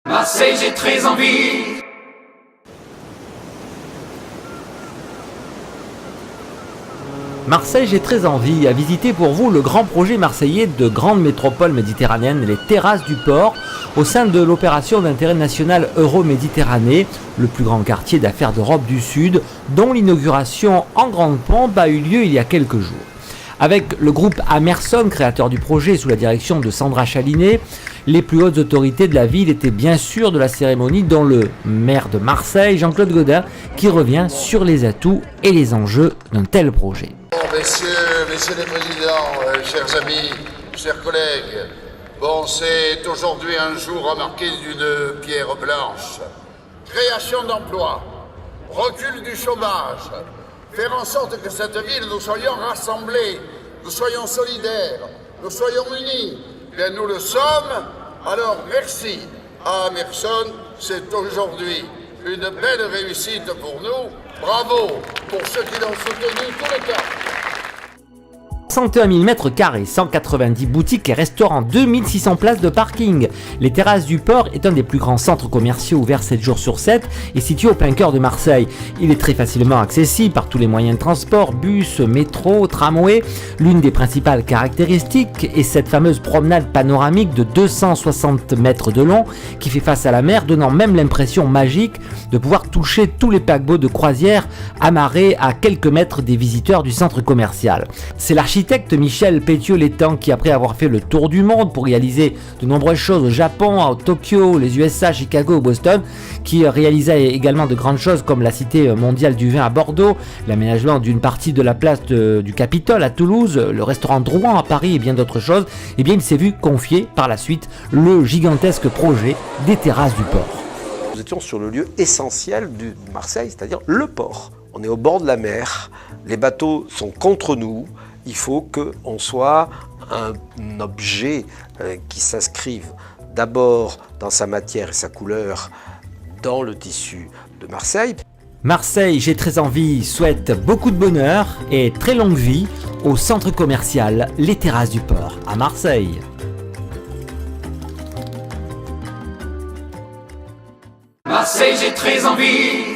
Marseille, j'ai très envie. Marseille, j'ai très envie à visiter pour vous le grand projet marseillais de grande métropole méditerranéenne, les Terrasses du Port, au sein de l'opération d'intérêt national Euro-Méditerranée, le plus grand quartier d'affaires d'Europe du Sud, dont l'inauguration en grande pompe a eu lieu il y a quelques jours. Avec le groupe Amerson, créateur du projet sous la direction de Sandra Chalinet, les plus hautes autorités de la ville étaient bien sûr de la cérémonie, dont le maire de Marseille, Jean-Claude Gaudin, qui revient sur les atouts et les enjeux d'un tel projet. Messieurs les présidents, chers amis, chers collègues, c'est aujourd'hui un jour marqué d'une pierre blanche. Création d'emplois, recul du chômage, faire en sorte que cette ville, nous soyons rassemblés, nous soyons solidaires, nous soyons unis. Bien, nous le sommes, alors merci à Amerson, c'est aujourd'hui une belle réussite pour nous. Bravo pour ceux qui l'ont soutenu tout le temps. 61 000 m², 190 boutiques et restaurants, 2600 places de parking. Les Terrasses du Port est un des plus grands centres commerciaux ouverts 7 jours sur 7 et situé au plein cœur de Marseille. Il est très facilement accessible par tous les moyens de transport, bus, métro, tramway. L'une des principales caractéristiques est cette fameuse promenade panoramique de 260 mètres de long qui fait face à la mer, donnant même l'impression magique de pouvoir toucher tous les paquebots de croisière amarrés à quelques mètres des visiteurs du centre commercial. C'est l'architecte Michel Pétieux-Létang qui, après avoir fait le tour du monde pour réaliser de nombreuses choses au Japon, à Tokyo, les USA, Chicago, Boston, qui réalisa également de grandes choses comme la Cité mondiale du vin à Bordeaux, l'aménagement d'une partie de la place du Capitole à Toulouse, le restaurant Drouan à Paris et bien d'autres choses, et bien il s'est vu confier par la suite le gigantesque projet des Terrasses du Port. Nous étions sur le lieu essentiel de Marseille, c'est-à-dire le port. On est au bord de la mer, les bateaux sont contre nous, il faut qu'on soit un objet qui s'inscrive d'abord dans sa matière et sa couleur dans le tissu de Marseille. Marseille, j'ai très envie, souhaite beaucoup de bonheur et très longue vie au centre commercial Les Terrasses du Port à Marseille. Marseille, j'ai très envie.